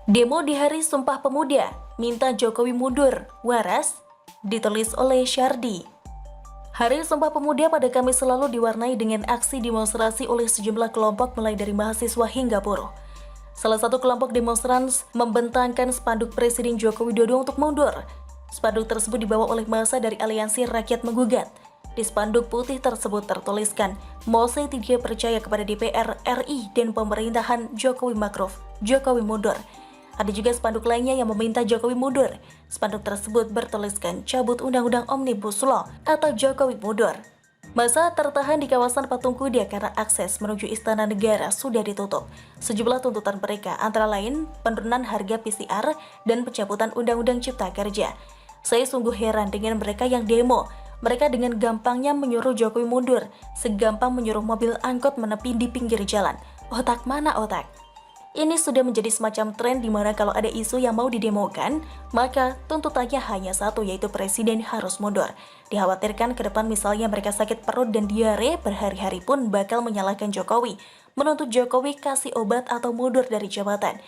Demo di Hari Sumpah Pemuda, minta Jokowi mundur, waras, ditulis oleh Syardi. Hari Sumpah Pemuda pada Kamis selalu diwarnai dengan aksi demonstrasi oleh sejumlah kelompok mulai dari mahasiswa hingga buruh. Salah satu kelompok demonstran membentangkan spanduk Presiden Joko Widodo untuk mundur. Spanduk tersebut dibawa oleh massa dari Aliansi Rakyat Menggugat. Di spanduk putih tersebut tertuliskan, Mose tidak percaya kepada DPR RI dan pemerintahan Jokowi Makruf, Jokowi mundur. Ada juga spanduk lainnya yang meminta Jokowi mundur. Spanduk tersebut bertuliskan cabut Undang-Undang Omnibus Law atau Jokowi mundur. Masa tertahan di kawasan Patung Kuda karena akses menuju Istana Negara sudah ditutup. Sejumlah tuntutan mereka antara lain penurunan harga PCR dan pencabutan Undang-Undang Cipta Kerja. Saya sungguh heran dengan mereka yang demo. Mereka dengan gampangnya menyuruh Jokowi mundur, segampang menyuruh mobil angkot menepi di pinggir jalan. Otak mana otak? Ini sudah menjadi semacam tren di mana kalau ada isu yang mau didemokan, maka tuntutannya hanya satu, yaitu Presiden harus mundur. Dikhawatirkan ke depan misalnya mereka sakit perut dan diare, berhari-hari pun bakal menyalahkan Jokowi, menuntut Jokowi kasih obat atau mundur dari jabatan.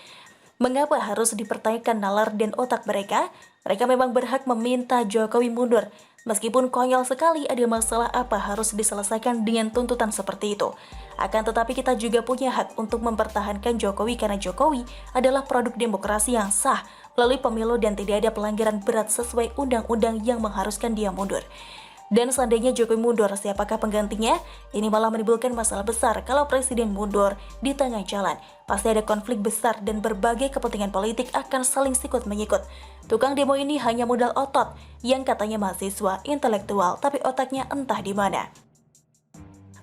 Mengapa harus dipertanyakan nalar dan otak mereka? Mereka memang berhak meminta Jokowi mundur. Meskipun konyol sekali, ada masalah apa harus diselesaikan dengan tuntutan seperti itu. Akan tetapi kita juga punya hak untuk mempertahankan Jokowi karena Jokowi adalah produk demokrasi yang sah melalui pemilu dan tidak ada pelanggaran berat sesuai undang-undang yang mengharuskan dia mundur. Dan seandainya Jokowi mundur, siapakah penggantinya? Ini malah menimbulkan masalah besar kalau Presiden mundur di tengah jalan. Pasti ada konflik besar dan berbagai kepentingan politik akan saling sikut-menyikut. Tukang demo ini hanya modal otot yang katanya mahasiswa intelektual, tapi otaknya entah di mana.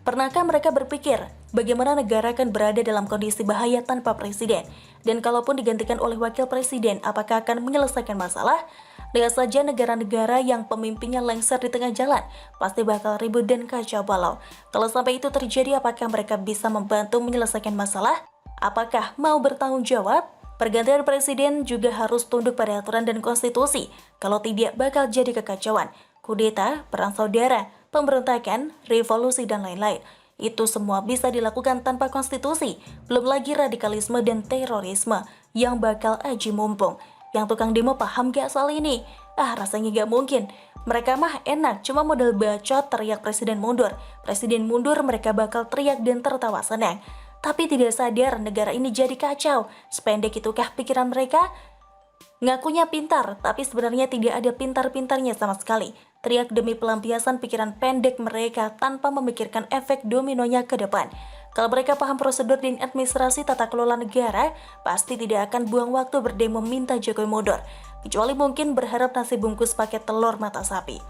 Pernahkah mereka berpikir bagaimana negara akan berada dalam kondisi bahaya tanpa presiden? Dan kalaupun digantikan oleh wakil presiden, apakah akan menyelesaikan masalah? Lihat saja negara-negara yang pemimpinnya lengser di tengah jalan, pasti bakal ribut dan kacau balau. Kalau sampai itu terjadi, apakah mereka bisa membantu menyelesaikan masalah? Apakah mau bertanggung jawab? Pergantian presiden juga harus tunduk pada aturan dan konstitusi. Kalau tidak, bakal jadi kekacauan, kudeta, perang saudara, pemberontakan, revolusi, dan lain-lain. Itu semua bisa dilakukan tanpa konstitusi, belum lagi radikalisme dan terorisme yang bakal aji mumpung. Yang tukang demo paham gak soal ini? Rasanya gak mungkin. Mereka mah enak, cuma modal bacot teriak presiden mundur. Presiden mundur, mereka bakal teriak dan tertawa senang. Tapi tidak sadar negara ini jadi kacau. Sependek itukah pikiran mereka? Ngakunya pintar, tapi sebenarnya tidak ada pintar-pintarnya sama sekali. Teriak demi pelampiasan pikiran pendek mereka tanpa memikirkan efek dominonya ke depan. Kalau mereka paham prosedur dan administrasi tata kelola negara, pasti tidak akan buang waktu berdemo minta Jokowi mundur. Kecuali mungkin berharap nasi bungkus pakai telur mata sapi.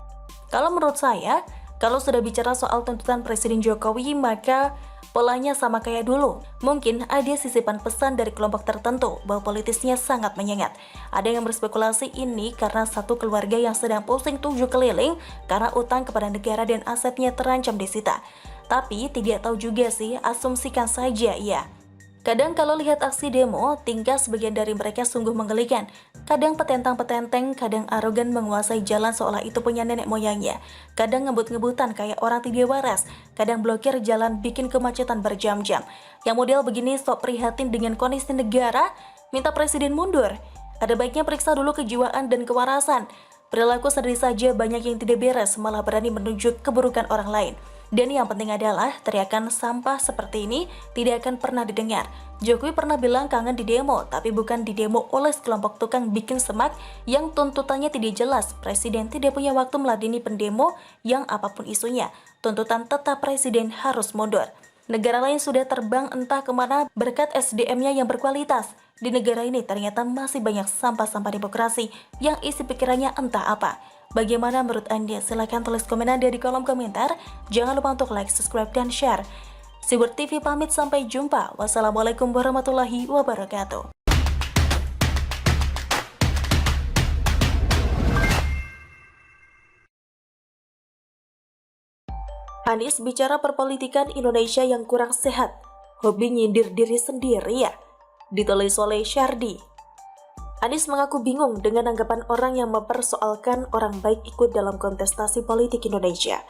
Kalau menurut saya, kalau sudah bicara soal tuntutan Presiden Jokowi, maka polanya sama kayak dulu. Mungkin ada sisipan pesan dari kelompok tertentu bahwa politisnya sangat menyengat. Ada yang berspekulasi ini karena satu keluarga yang sedang pusing 7 keliling karena utang kepada negara dan asetnya terancam disita. Tapi tidak tahu juga sih, asumsikan saja ya. Kadang kalau lihat aksi demo, tingkah sebagian dari mereka sungguh menggelikan. Kadang petentang-petenteng, kadang arogan menguasai jalan seolah itu punya nenek moyangnya. Kadang ngebut-ngebutan kayak orang tidak waras. Kadang blokir jalan bikin kemacetan berjam-jam. Yang model begini sok prihatin dengan kondisi negara, minta presiden mundur. Ada baiknya periksa dulu kejiwaan dan kewarasan. Perilaku sendiri saja banyak yang tidak beres, malah berani menunjuk keburukan orang lain. Dan yang penting adalah teriakan sampah seperti ini tidak akan pernah didengar. Jokowi pernah bilang kangen di demo, tapi bukan di demo oleh sekelompok tukang bikin semak yang tuntutannya tidak jelas. Presiden tidak punya waktu meladeni pendemo yang apapun isunya. Tuntutan tetap presiden harus mundur. Negara lain sudah terbang entah kemana berkat SDM-nya yang berkualitas. Di negara ini ternyata masih banyak sampah-sampah demokrasi yang isi pikirannya entah apa. Bagaimana menurut Anda? Silahkan tulis komen Anda di kolom komentar. Jangan lupa untuk like, subscribe, dan share. Siwur TV pamit, sampai jumpa. Wassalamualaikum warahmatullahi wabarakatuh. Anies bicara perpolitikan Indonesia yang kurang sehat. Hobi nyindir diri sendiri ya? Ditulis oleh Syardi. Anies mengaku bingung dengan anggapan orang yang mempersoalkan orang baik ikut dalam kontestasi politik Indonesia.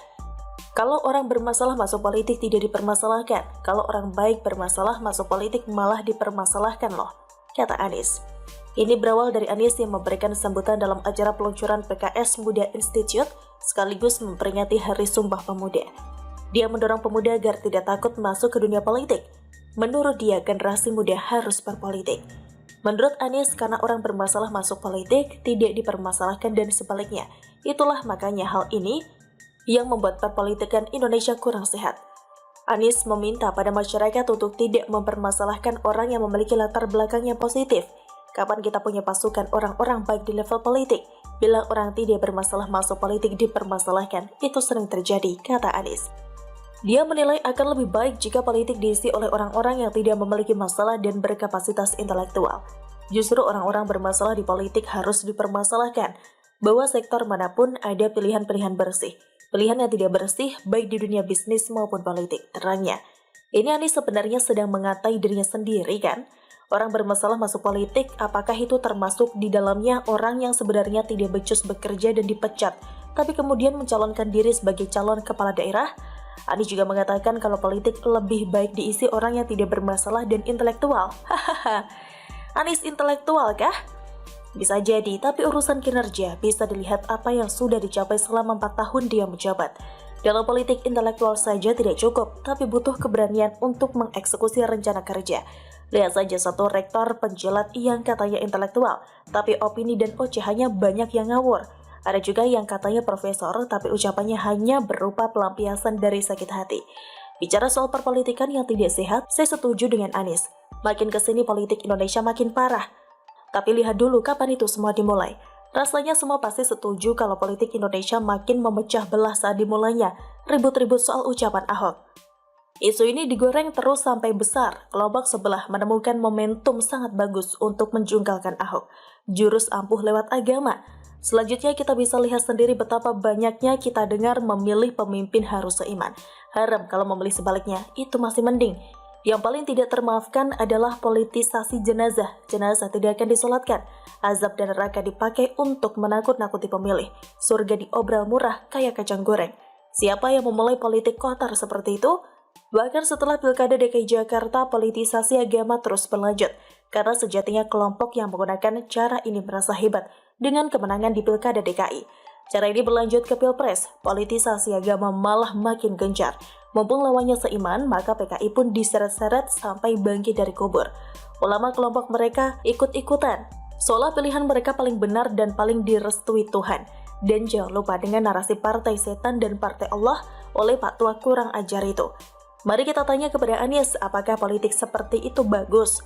Kalau orang bermasalah masuk politik tidak dipermasalahkan, kalau orang baik bermasalah masuk politik malah dipermasalahkan loh, kata Anies. Ini berawal dari Anies yang memberikan sambutan dalam acara peluncuran PKS Muda Institute sekaligus memperingati Hari Sumpah Pemuda. Dia mendorong pemuda agar tidak takut masuk ke dunia politik. Menurut dia, generasi muda harus berpolitik. Menurut Anies, karena orang bermasalah masuk politik, tidak dipermasalahkan dan sebaliknya. Itulah makanya hal ini yang membuat perpolitikan Indonesia kurang sehat. Anies meminta pada masyarakat untuk tidak mempermasalahkan orang yang memiliki latar belakang yang positif. Kapan kita punya pasukan orang-orang baik di level politik, bila orang tidak bermasalah masuk politik dipermasalahkan, itu sering terjadi, kata Anies. Dia menilai akan lebih baik jika politik diisi oleh orang-orang yang tidak memiliki masalah dan berkapasitas intelektual. Justru orang-orang bermasalah di politik harus dipermasalahkan, bahwa sektor manapun ada pilihan-pilihan bersih. Pilihan yang tidak bersih baik di dunia bisnis maupun politik, terangnya. Ini Anies sebenarnya sedang mengatai dirinya sendiri kan? Orang bermasalah masuk politik, apakah itu termasuk di dalamnya orang yang sebenarnya tidak becus bekerja dan dipecat, tapi kemudian mencalonkan diri sebagai calon kepala daerah? Anies juga mengatakan kalau politik lebih baik diisi orang yang tidak bermasalah dan intelektual. Hahaha, Anies intelektual kah? Bisa jadi, tapi urusan kinerja bisa dilihat apa yang sudah dicapai selama 4 tahun dia menjabat. Dalam politik intelektual saja tidak cukup, tapi butuh keberanian untuk mengeksekusi rencana kerja. Lihat saja satu rektor penjilat yang katanya intelektual, tapi opini dan ocehannya banyak yang ngawur. Ada juga yang katanya profesor, tapi ucapannya hanya berupa pelampiasan dari sakit hati. Bicara soal perpolitikan yang tidak sehat, saya setuju dengan Anies. Makin kesini politik Indonesia makin parah. Tapi lihat dulu kapan itu semua dimulai. Rasanya semua pasti setuju kalau politik Indonesia makin memecah belah saat dimulainya ribut-ribut soal ucapan Ahok. Isu ini digoreng terus sampai besar. Kelompok sebelah menemukan momentum sangat bagus untuk menjungkalkan Ahok. Jurus ampuh lewat agama. Selanjutnya kita bisa lihat sendiri betapa banyaknya kita dengar memilih pemimpin harus seiman. Haram kalau memilih sebaliknya, itu masih mending. Yang paling tidak termaafkan adalah politisasi jenazah. Jenazah tidak akan disolatkan. Azab dan neraka dipakai untuk menakut-nakuti pemilih. Surga diobral murah kayak kacang goreng. Siapa yang memulai politik kotor seperti itu? Bahkan setelah Pilkada DKI Jakarta, politisasi agama terus berlanjut. Karena sejatinya kelompok yang menggunakan cara ini merasa hebat dengan kemenangan di Pilkada DKI. Cara ini berlanjut ke Pilpres, politisasi agama malah makin gencar. Mumpung lawannya seiman, maka PKI pun diseret-seret sampai bangkit dari kubur. Ulama kelompok mereka ikut-ikutan, seolah pilihan mereka paling benar dan paling direstui Tuhan. Dan jangan lupa dengan narasi partai setan dan partai Allah oleh Pak Tua kurang ajar itu. Mari kita tanya kepada Anies, apakah politik seperti itu bagus?